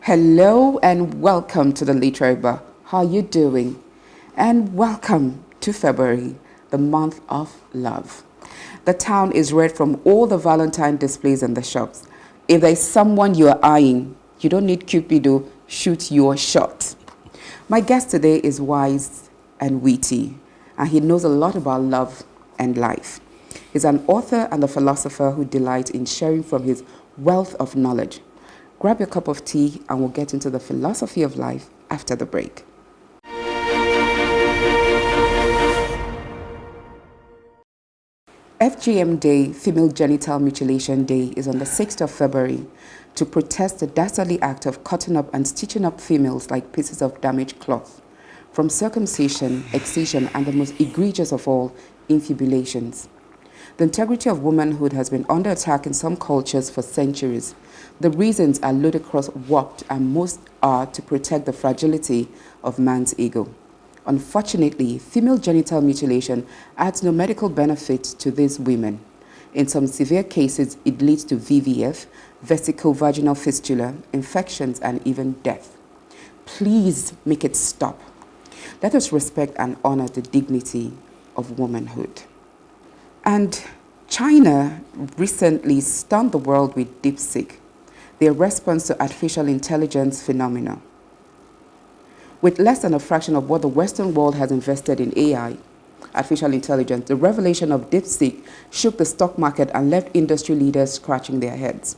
Hello and welcome to the Literary Bar. How are you doing? And welcome to February, the month of love. The town is red from all the Valentine displays in the shops. If there's someone you're eyeing, you don't need Cupid to shoot your shot. My guest today is wise and witty, and he knows a lot about love and life. He's an author and a philosopher who delights in sharing from his wealth of knowledge. Grab your cup of tea and we'll get into the philosophy of life after the break. FGM Day, Female Genital Mutilation Day, is on the 6th of February to protest the dastardly act of cutting up and stitching up females like pieces of damaged cloth, from circumcision, excision, and the most egregious of all, infibulations. The integrity of womanhood has been under attack in some cultures for centuries. The reasons are ludicrous, warped, and most are to protect the fragility of man's ego. Unfortunately, female genital mutilation adds no medical benefit to these women. In some severe cases, it leads to VVF, vesico-vaginal fistula, infections, and even death. Please make it stop. Let us respect and honor the dignity of womanhood. And China recently stunned the world with DeepSeek, their response to artificial intelligence phenomena. With less than a fraction of what the Western world has invested in AI, artificial intelligence, the revelation of DeepSeek shook the stock market and left industry leaders scratching their heads.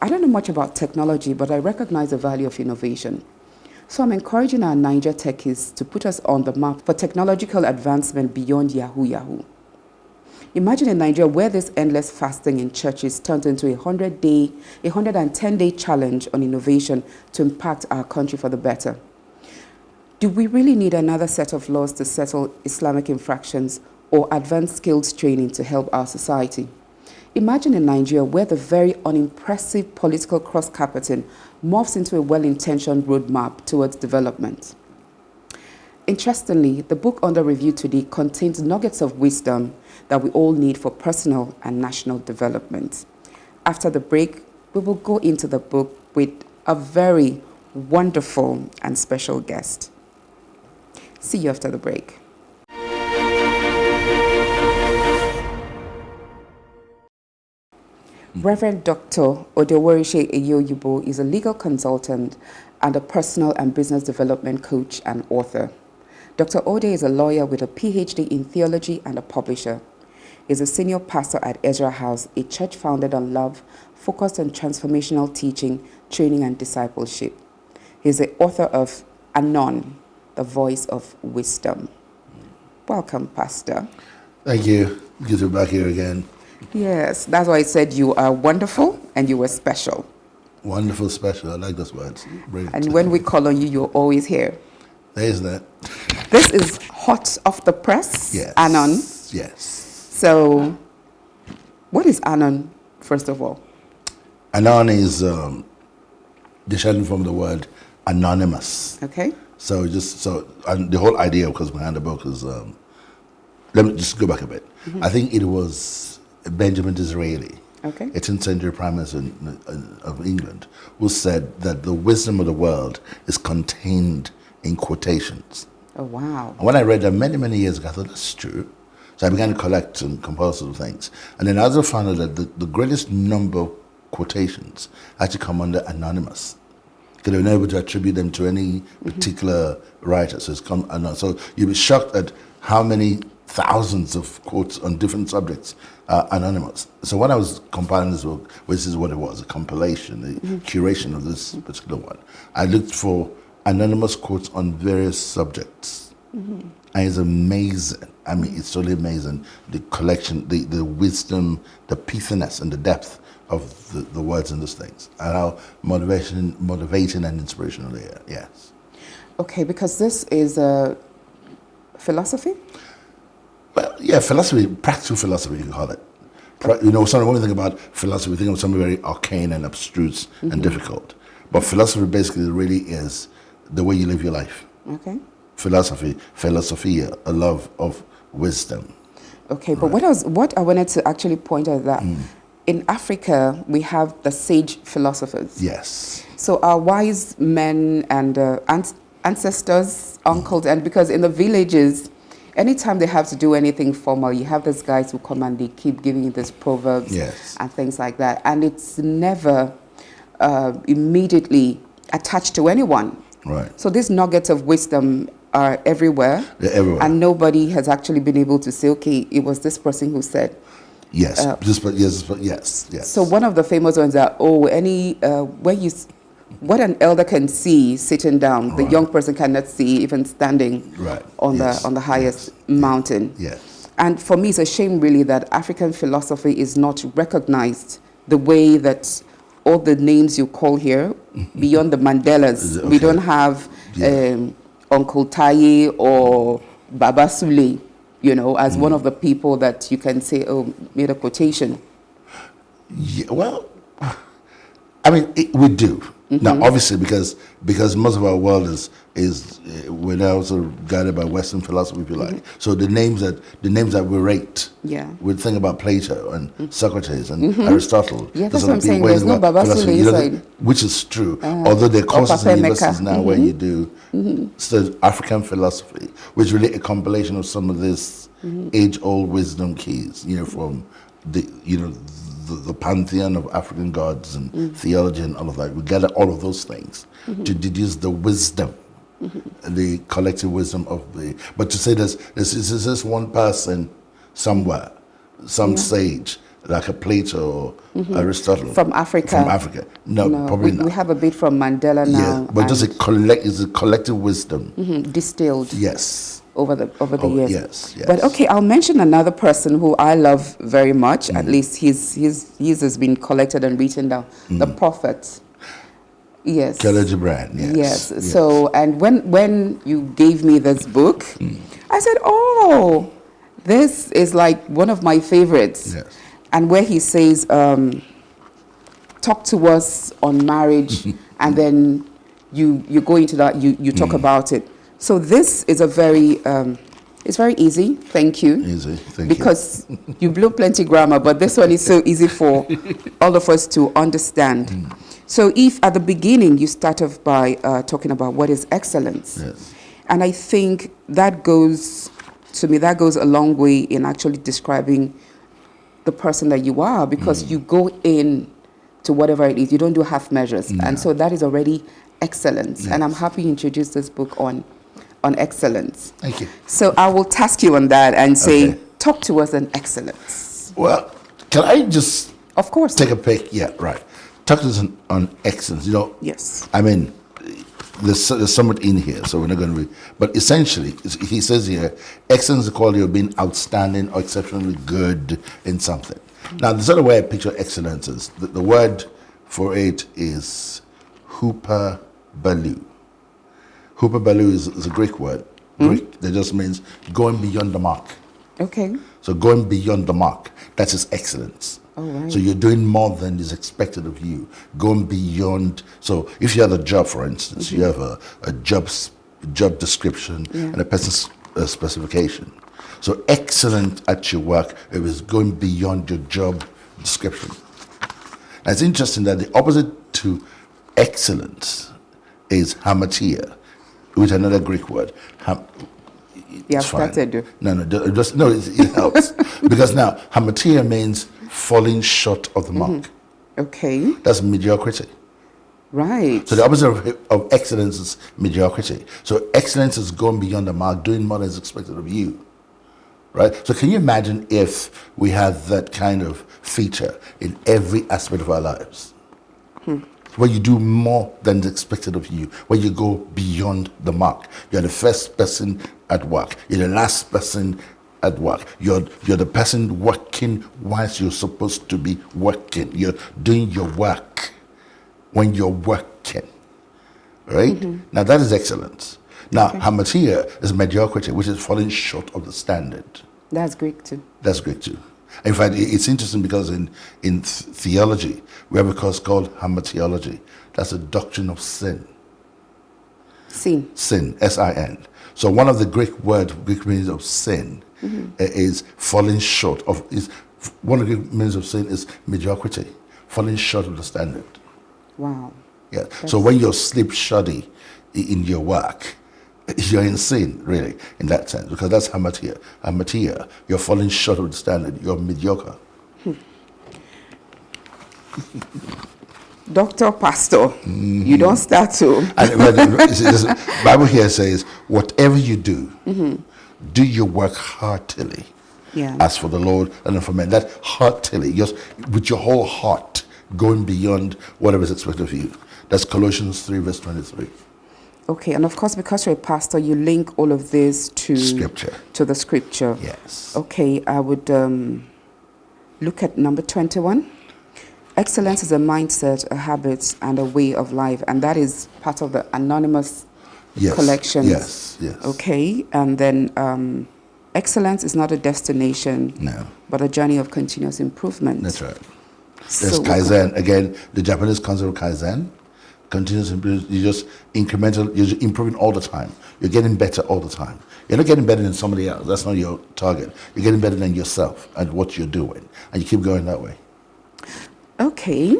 I don't know much about technology, but I recognize the value of innovation. So I'm encouraging our Niger techies to put us on the map for technological advancement beyond Yahoo. Imagine in Nigeria where this endless fasting in churches turns into a 110-day challenge on innovation to impact our country for the better. Do we really need another set of laws to settle Islamic infractions or advanced skills training to help our society? Imagine in Nigeria where the very unimpressive political cross-carpeting morphs into a well-intentioned roadmap towards development. Interestingly, the book under review today contains nuggets of wisdom that we all need for personal and national development. After the break, we will go into the book with a very wonderful and special guest. See you after the break. Reverend Dr. Ode Eyeoyibo is a legal consultant and a personal and business development coach and author. Dr. Ode is a lawyer with a PhD in theology and a publisher. He is a senior pastor at Ezra House, a church founded on love, focused on transformational teaching, training, and discipleship. He is the author of Anon, the voice of wisdom. Welcome, Pastor. Thank you. Good to be back here again. Yes, that's why I said you are wonderful and you were special. Wonderful, special. I like those words. Brilliant. And when we call on you, you're always here. There is that. This is hot off the press, Yes. Anon. Yes. So, what is Anon, first of all? Anon is descended from the word anonymous. Okay. And the whole idea, of course, behind the book is, let me just go back a bit. Mm-hmm. I think it was Benjamin Disraeli, okay, 18th century Prime Minister of England, who said that the wisdom of the world is contained in quotations. Oh, wow. And when I read that many years ago, I thought, that's true. So I began to collect and compose little things. And then I also found out that the greatest number of quotations actually come under anonymous. Because they're not able to attribute them to any particular writer. So it's come anonymous. So you'll be shocked at how many thousands of quotes on different subjects are anonymous. So when I was compiling this book, which is what it was, a compilation, a curation of this particular one, I looked for anonymous quotes on various subjects. And it's amazing. I mean, it's totally amazing. The collection, the wisdom, the pithiness, and the depth of the words in these things, and how motivating and inspirational they are. Yes. Okay, because this is a philosophy? Well, yeah, philosophy, practical philosophy, you can call it. When we think about philosophy, we think of something very arcane and abstruse and difficult. But philosophy basically really is the way you live your life. Okay. Philosophy, philosophia, a love of wisdom. Okay, but what I wanted to actually point out that in Africa, we have the sage philosophers. Yes. So our wise men and ancestors, uncles, and because in the villages, anytime they have to do anything formal, you have these guys who come and they keep giving you these proverbs and things like that. And it's never immediately attached to anyone. Right. So these nuggets of wisdom are everywhere. They're everywhere. And nobody has actually been able to say, okay, it was this person who said. Yes. Yes. So one of the famous ones are, what an elder can see sitting down, the young person cannot see even standing on the highest mountain. Yes. And for me, it's a shame really that African philosophy is not recognized the way that all the names you call here, beyond the Mandelas, we don't have Uncle Taye or Baba Sule, as one of the people that you can say, made a quotation. Yeah, well, I mean, we do. Now, obviously, because most of our world is we're now also guided by Western philosophy, if you like. So the names that we rate, we think about Plato and Socrates and Aristotle. Yeah, that's what I'm saying. There's no Baba Sule inside, which is true. Although there are courses in universities now where you do so African philosophy, which is really a compilation of some of this age-old wisdom keys, from the pantheon of African gods and theology and all of that. We gather all of those things to deduce the wisdom, the collective wisdom of the. But to say this one person somewhere, some sage like a Plato or Aristotle from Africa. From Africa, no, probably not. We have a bit from Mandela now. Yeah, but just a collective wisdom distilled. Yes. Over the years. Yes. But okay, I'll mention another person who I love very much. At least his has been collected and written down. The Prophet. Yes. Khalil Gibran. Yes. So, and when you gave me this book, I said, "Oh, this is like one of my favorites." Yes. And where he says, "Talk to us on marriage," and then you go into that. You talk about it. So this is a very, it's very easy. Thank you. Easy, thank you. Because you blew plenty grammar, but this one is so easy for all of us to understand. So if at the beginning you start off by talking about what is excellence, and I think that goes a long way in actually describing the person that you are, because you go in to whatever it is. You don't do half measures, and so that is already excellence. And I'm happy you introduced this book on excellence. Thank you. So I will task you on that and say, talk to us on excellence. Well, can I just of course take a pick? Yeah, right. Talk to us on excellence. Yes. I mean, there's somewhat in here, so we're not going to read. But essentially, he says here, excellence is the quality of being outstanding or exceptionally good in something. Now, the sort of way I picture excellence is, the word for it is huper balu. Huper balu is a Greek word. Greek, that just means going beyond the mark. Okay. So going beyond the mark, that's his excellence. Oh, right. So you're doing more than is expected of you. Going beyond. So if you have a job, for instance, you have a job description and a person's specification. So excellent at your work, it is going beyond your job description. Now it's interesting that the opposite to excellence is hamatia, which is another Greek word. Yeah, started. It helps. Because now, hamatia means falling short of the mark. Okay. That's mediocrity. Right. So the opposite of excellence is mediocrity. So excellence is going beyond the mark, doing more than is expected of you. Right? So can you imagine if we had that kind of feature in every aspect of our lives? Where you do more than is expected of you, where you go beyond the mark. You're the first person at work. You're the last person at work. You're the person working whilst you're supposed to be working. You're doing your work when you're working. Right? Now that is excellence. Now, hamatia is mediocrity, which is falling short of the standard. That's Greek too. That's Greek too. In fact, it's interesting because in theology, we have a course called hamartiology. That's a doctrine of sin. Sin. Sin, S-I-N. So one of the Greek meanings of sin is falling short of, is one of the means of sin is mediocrity, falling short of the standard. Wow. Yeah. So when you're sleep shoddy in your work, you're in sin, really, in that sense, because that's amateur. You're falling short of the standard. You're mediocre. Doctor, pastor, you don't start to. The Bible here says, whatever you do, do your work heartily. Yeah. As for the Lord and for men. That heartily, just with your whole heart, going beyond whatever is expected of you. That's Colossians 3, verse 23. Okay, and of course, because you're a pastor, you link all of this to Scripture. To the scripture. Yes. Okay, I would look at number 21. Excellence is a mindset, a habit, and a way of life, and that is part of the anonymous collections. Yes, yes. Okay, and then excellence is not a destination, No, but a journey of continuous improvement. that's right. There's Kaizen. Again, the Japanese concept of Kaizen, continuous improvement. You're just incremental, you're just improving all the time. You're getting better all the time. You're not getting better than somebody else. That's not your target. You're getting better than yourself and what you're doing. And you keep going that way. Okay.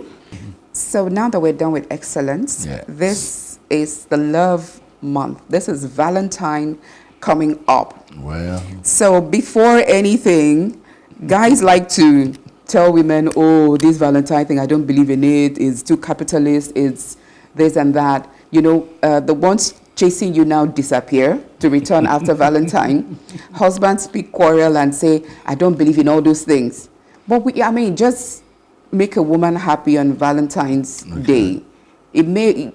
So now that we're done with excellence, this is the love month. This is Valentine coming up. Well. So before anything, guys like to tell women, oh, this Valentine thing, I don't believe in it. It's too capitalist. It's this and that. You know, the ones chasing you now disappear to return after Valentine. Husbands speak quarrel and say, I don't believe in all those things. But just make a woman happy on Valentine's Day. It may,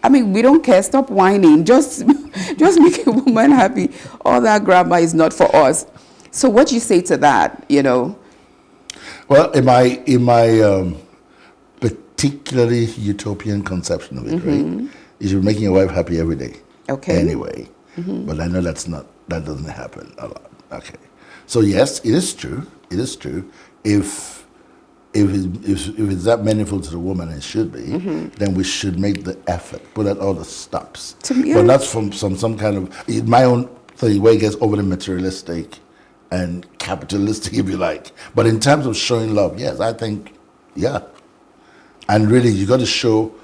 we don't care. Stop whining. Just make a woman happy. All that grammar is not for us. So what do you say to that, you know? Well, in my particularly utopian conception of it, right? You should be making your wife happy every day. Okay. Anyway. But I know that doesn't happen a lot. Okay. So yes, it is true. It is true. If it's that meaningful to the woman, it should be, then we should make the effort, put out all the stops. But not from some kind of, my own thing, where it gets overly materialistic and capitalistic, if you like. But in terms of showing love, yes, I think, yeah. And really, you got to show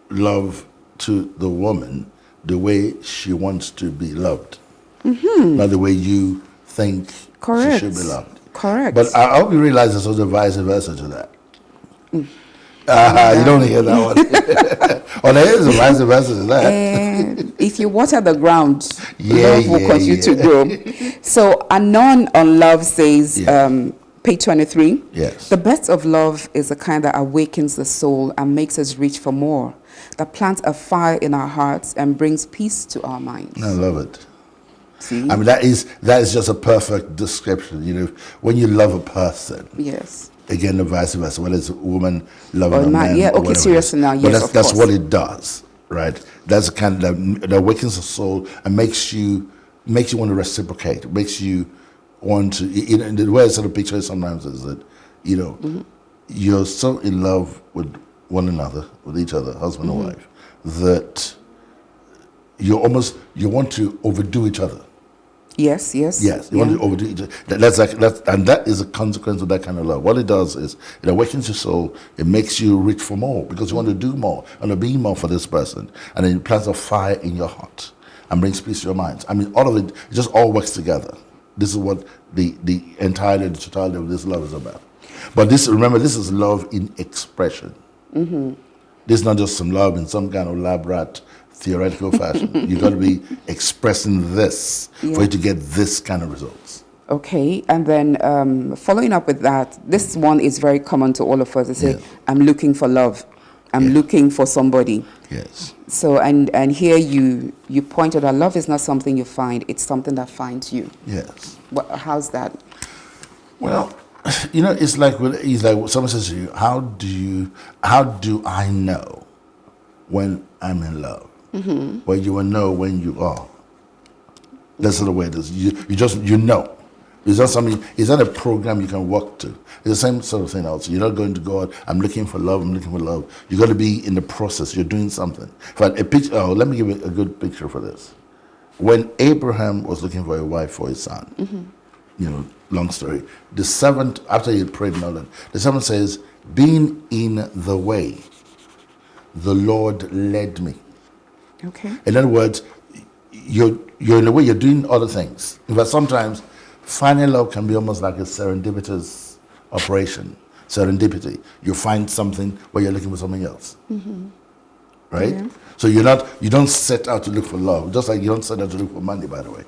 love to the woman the way she wants to be loved. Not the way you think she should be loved. Correct. But I hope you realize there's also vice versa to that. You don't hear that one. Or there is a vice versa to that. If you water the ground, love will continue to grow. So Anon on love says, page 23, yes, the best of love is the kind that awakens the soul and makes us reach for more, that plants a fire in our hearts and brings peace to our minds. I love it. See? I mean, that is just a perfect description. You know, when you love a person. Yes. Again, the vice versa. Whether it's a woman loving a man. Yeah. Okay. Seriously now. Yes. But that's what it does, right? That's the kind that awakens the soul and makes you want to reciprocate. Makes you want to. You know, the way I sort of picture it sometimes is that, you know, you're so in love with one another, with each other, husband and wife, that you want to overdo each other. Yes. You want to overdo each other. And that is a consequence of that kind of love. What it does is it awakens your soul. It makes you reach for more because you want to do more and to be more for this person. And then it plants a fire in your heart and brings peace to your minds. I mean, all of it just all works together. This is what the totality of this love is about. But remember, this is love in expression. This is not just some love in some kind of lab rat theoretical fashion. You've got to be expressing this for you to get this kind of results. Okay, and then following up with that, this one is very common to all of us. They say, I'm looking for love. I'm looking for somebody. Yes. So, and here you pointed out love is not something you find, it's something that finds you. Yes. How's that? Well, you know, it's like someone says to you, how do I know when I'm in love? Well, you will know when you are. That's the way it is. You know. It's not something. It's not a program you can work to. It's the same sort of thing also. You're not going to go out, I'm looking for love, I'm looking for love. You got to be in the process. You're doing something. But let me give you a good picture for this. When Abraham was looking for a wife for his son, long story. The servant, after he had prayed and all that, the servant says, being in the way, the Lord led me. Okay. In other words, you're in the way, you're doing other things. But sometimes finding love can be almost like a serendipitous operation. Serendipity. You find something where you're looking for something else. Right? Yeah. So you don't set out to look for love, just like you don't set out to look for money, by the way.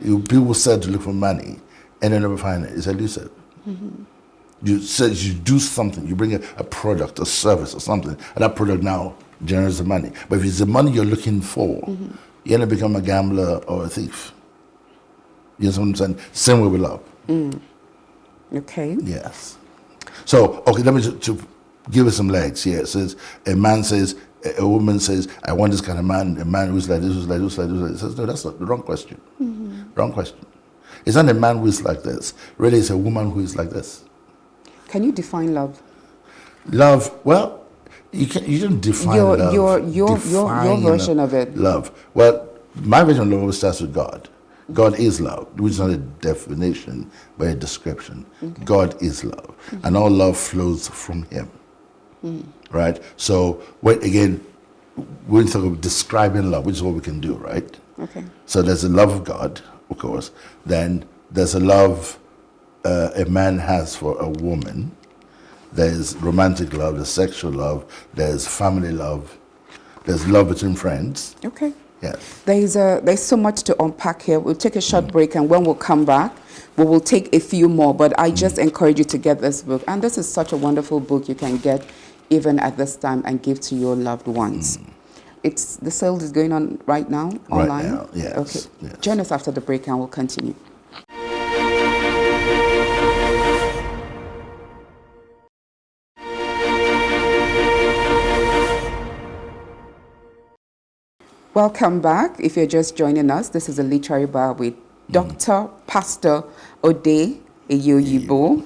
People set out to look for money and they never find it. It's elusive. You said you do something, you bring a product, a service or something, and that product now generates the money. But if it's the money you're looking for, you end up becoming a gambler or a thief. You know what I'm saying? Same way with love. Okay. Yes. So, okay, let me to give it some legs here. It says, a woman says, I want this kind of man, a man who's like this, who's like this, who's like this. It says, no, that's not the wrong question. Wrong question. It's not a man who is like this. Really, it's a woman who is like this. Can you define love? Love, well, you don't define love. Your version of it. Love. Well, my version of love always starts with God. God is love, which is not a definition, but a description. Okay. God is love, and all love flows from Him. Right? So, when we talk about describing love, which is what we can do, right? Okay. So there's a love of God, of course. Then there's a love a man has for a woman. There's romantic love, there's sexual love, there's family love, there's love between friends. Okay. Yes. There's so much to unpack here. We'll take a short break, and when we'll come back, we will take a few more. But I just encourage you to get this book. And this is such a wonderful book you can get even at this time and give to your loved ones. The sale is going on right now online? Right now, yes. Okay. Yes. Join us after the break and we'll continue. Welcome back. If you're just joining us, this is a literary bar with Dr. Pastor Ode Eyeoyibo,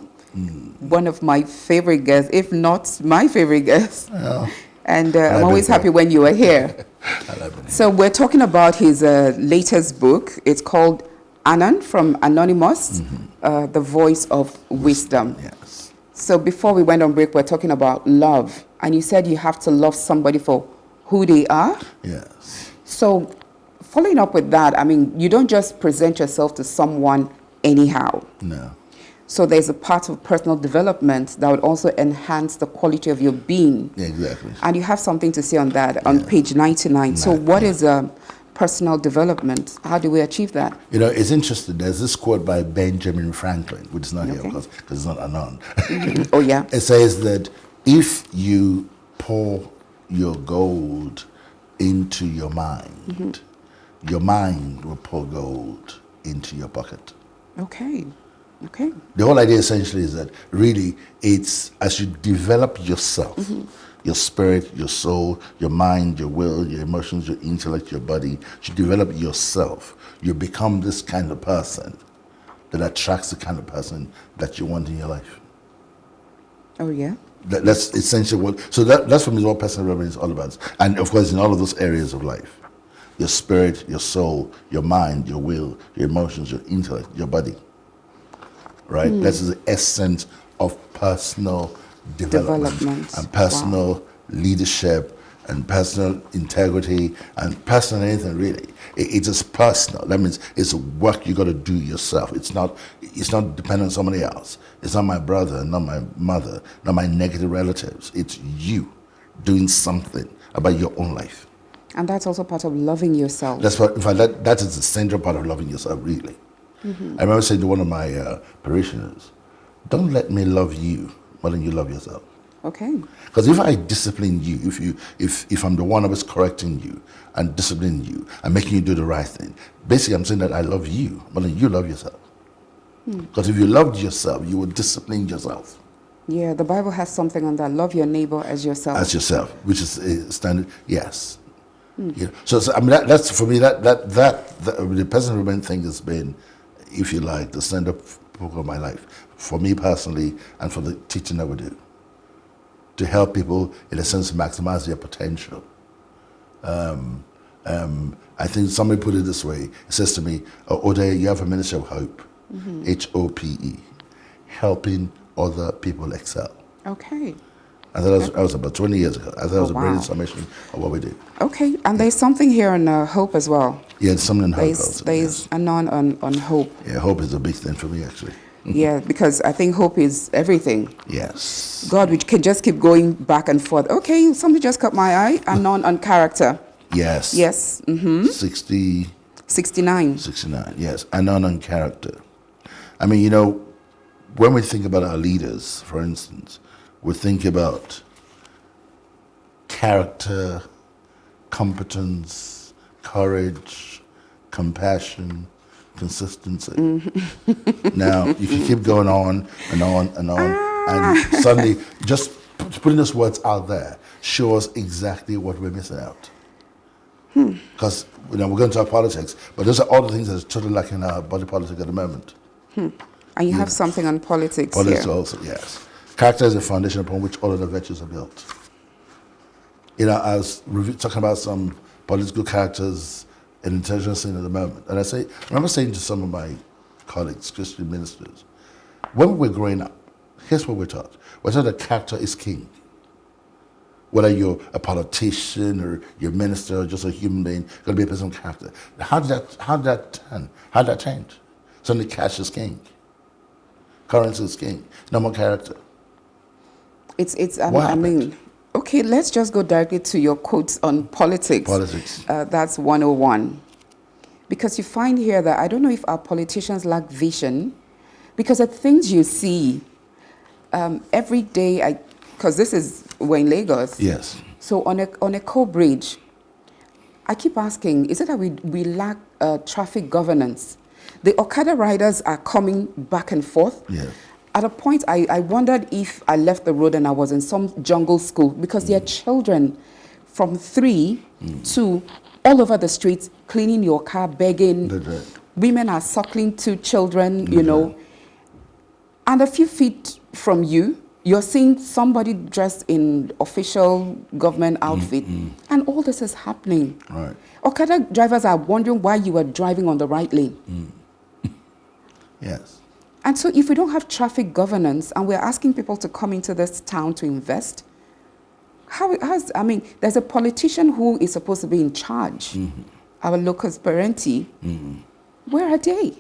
one of my favorite guests, if not my favorite guest. Oh. And I'm always happy when you are here. So we're talking about his latest book. It's called Anon, from Anonymous, The Voice of Wisdom. Yes. So before we went on break, we're talking about love. And you said you have to love somebody for who they are. Yes. So following up with that, I mean, you don't just present yourself to someone anyhow. No. So there's a part of personal development that would also enhance the quality of your being. Yeah, exactly. And you have something to say on that on page 99. So what is personal development? How do we achieve that? It's interesting. There's this quote by Benjamin Franklin, which is not here because it's not Anon. Oh, yeah. It says that if you pour your gold into your mind will pour gold into your pocket. Okay. Okay. The whole idea essentially is that really it's as you develop yourself, your spirit, your soul, your mind, your will, your emotions, your intellect, your body, you develop yourself, you become this kind of person that attracts the kind of person that you want in your life. Oh, yeah. That's essentially that's for me what personal development is all about. And of course in all of those areas of life. Your spirit, your soul, your mind, your will, your emotions, your intellect, your body. Right? That's the essence of personal development. And personal leadership and personal integrity and personal anything really. It's just personal. That means it's work you got to do yourself. It's not dependent on somebody else. It's not my brother, not my mother, not my negative relatives. It's you doing something about your own life. And that's also part of loving yourself. That's what. In fact, that is the central part of loving yourself, really. I remember saying to one of my parishioners, "Don't let me love you more than you love yourself." Okay. Because if I discipline you, if I'm the one who is correcting you and disciplining you and making you do the right thing, basically I'm saying that I love you more than you love yourself. Because if you loved yourself, you would discipline yourself. Yeah, the Bible has something on that. Love your neighbor as yourself. As yourself, which is a standard. Yes. Yeah. So I mean that's for me the personal development thing has been, if you like, the stand-up book of my life for me personally and for the teaching that we do. To help people, in a sense, maximize their potential. I think somebody put it this way. It says to me, Ode, you have a ministry of hope, HOPE, helping other people excel. Okay. I thought that was about 20 years ago. I thought it was a wow. brilliant summation of what we did. Okay, and there's something here on hope as well. Yeah, it's something on hope also. There's Anon on hope. Yeah, hope is a big thing for me, actually. Yeah, because I think hope is everything. Yes. God, we can just keep going back and forth. Okay, something just caught my eye. Anon on character. Yes. Yes. 69. 69. Yes. Anon on character. I mean, when we think about our leaders, for instance, we think about character, competence, courage, compassion, consistency. Now, you can keep going on and on and on, and suddenly just putting those words out there shows exactly what we're missing out. Because we're going to talk politics, but those are all the things that are totally lacking in our body politic at the moment. And you have something on politics Politics here. also, yes. Character is the foundation upon which all of the virtues are built. I was talking about some political characters in the international scene at the moment, and I remember saying to some of my colleagues, Christian ministers, when we were growing up, here's what we're taught. We're taught that character is king. Whether you're a politician or you're a minister or just a human being, you've got to be a person of character. How did that change? Suddenly cash is king. Currency is king. No more character. I mean, okay, let's just go directly to your quotes on politics. Politics. That's 101. Because you find here that I don't know if our politicians lack vision, because the things you see every day, because we're in Lagos. Yes. So on a co-bridge, I keep asking, is it that we lack traffic governance? The Okada riders are coming back and forth. Yes. At a point, I wondered if I left the road and I was in some jungle school, because there are children from 3 to all over the streets cleaning your car, begging. Right. Women are suckling 2 children, And a few feet from you, you're seeing somebody dressed in official government outfit, and all this is happening. Right. Okada drivers are wondering why you are driving on the right lane. Yes. And so if we don't have traffic governance and we're asking people to come into this town to invest, there's a politician who is supposed to be in charge, our locus parenti. Where are they?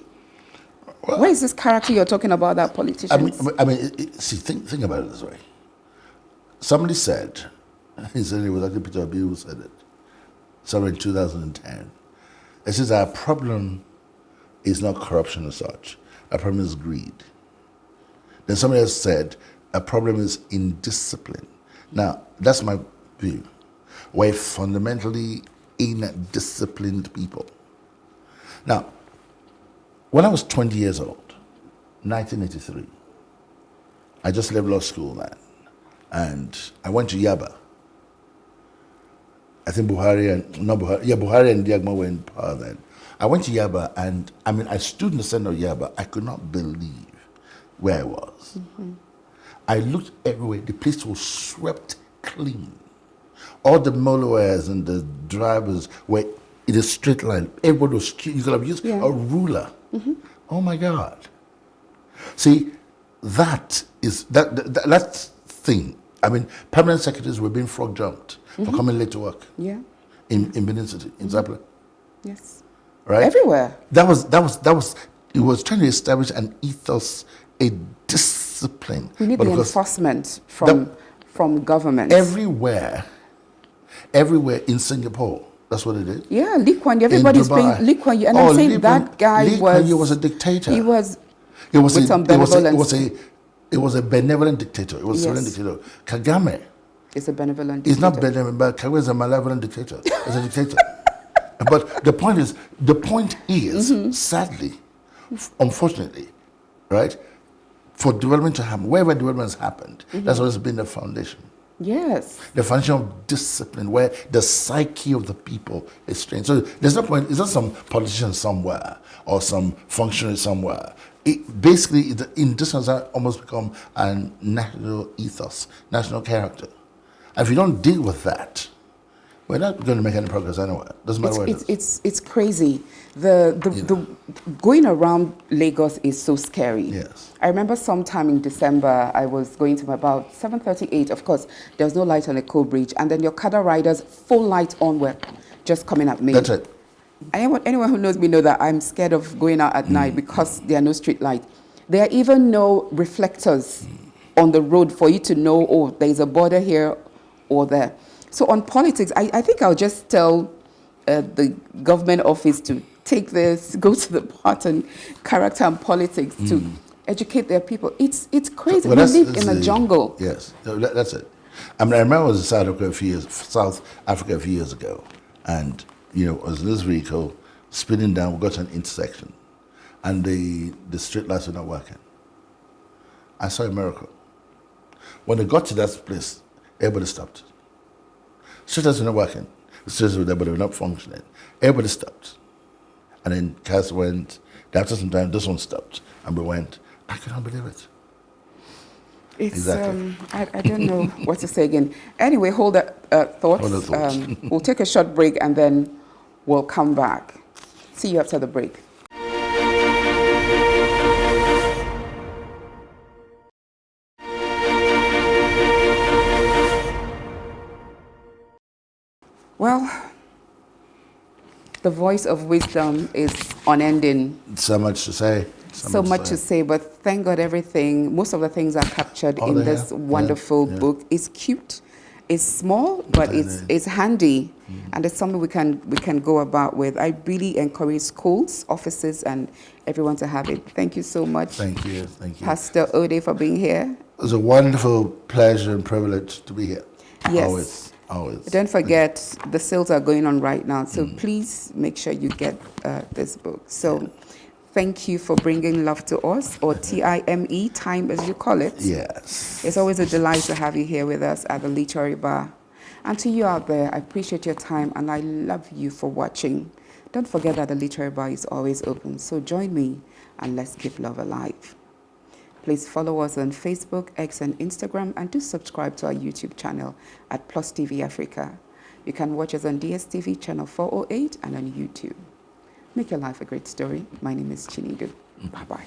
Well, where is this character you're talking about, that politician? Think about it this way. Somebody said, it was actually Peter Obi who said it, somewhere in 2010. It says our problem is not corruption as such. Our problem is greed. Then somebody else said, a problem is indiscipline. Now, that's my view. We're fundamentally indisciplined people. Now, when I was 20 years old, 1983, I just left law school, man. And I went to Yaba. I think Buhari and Diagma were in power then. I went to Yaba, and I stood in the center of Yaba. I could not believe where I was. I looked everywhere. The place was swept clean. All the motorways and the drivers were in a straight line. Everybody was, you could have used a ruler. Oh my God. See, that thing. Permanent secretaries were being frog jumped for coming late to work. Yeah. In Benin City, in Zapla. Yes. Right? Everywhere. It was trying to establish an ethos, a discipline. We need the enforcement from government. Everywhere in Singapore, that's what it is. Yeah, Lee Kuan Yew, everybody's paying Lee Kuan Yew. And I'm saying that guy Lee Kuan Yew was a dictator. He was with some benevolence. It was a benevolent dictator. It was a dictator. Kagame is a benevolent dictator. He's not benevolent, but Kagame is a malevolent dictator. He's a dictator. But the point is, sadly, unfortunately, right, for development to happen, wherever development has happened, that's always been the foundation. Yes. The foundation of discipline, where the psyche of the people is trained. So there's no point, it's not some politician somewhere or some functionary somewhere. Basically, in this sense, that almost become a national ethos, national character. And if you don't deal with that, We're not going to make any progress anywhere. Doesn't matter where it is. It's crazy. The going around Lagos is so scary. Yes. I remember sometime in December, I was going to about 7:38. Of course, there was no light on the Coal Bridge, and then your Okada riders full light on were just coming at me. That's it. Anyone who knows me know that I'm scared of going out at night because there are no street light. There are even no reflectors on the road for you to know, oh, there's a border here or there. So on politics, I think I'll just tell the government office to take this, go to the part on character and politics to educate their people. It's crazy. Well, we live in a jungle. Yes, that's it. I mean, I remember I was in South Africa a few years ago, and I was in this vehicle spinning down. We got to an intersection, and the street lights were not working. I saw a miracle. When they got to that place, everybody stopped. Street lights were not working. The streets were there, but they were not functioning. Everybody stopped. And then cars went. After some time, this one stopped. And we went. I cannot believe it. It's, exactly. I don't know what to say again. Anyway, hold that thoughts. Hold the thoughts. We'll take a short break and then we'll come back. See you after the break. Well, the voice of wisdom is unending. So much to say. So much to say, but thank God most of the things are captured in this wonderful book. It's cute, it's small, but it's handy, and it's something we can go about with. I really encourage schools, offices, and everyone to have it. Thank you so much. Thank you, Pastor Ode, for being here. It was a wonderful pleasure and privilege to be here. Yes. Always. Don't forget, the sales are going on right now, so please make sure you get this book. So thank you for bringing love to us, or TIME, time as you call it. Yes. It's always a delight to have you here with us at the Literary Bar. And to you out there, I appreciate your time and I love you for watching. Don't forget that the Literary Bar is always open, so join me and let's keep love alive. Please follow us on Facebook, X, and Instagram, and do subscribe to our YouTube channel at Plus TV Africa. You can watch us on DSTV channel 408 and on YouTube. Make your life a great story. My name is Chinedum. Bye-bye.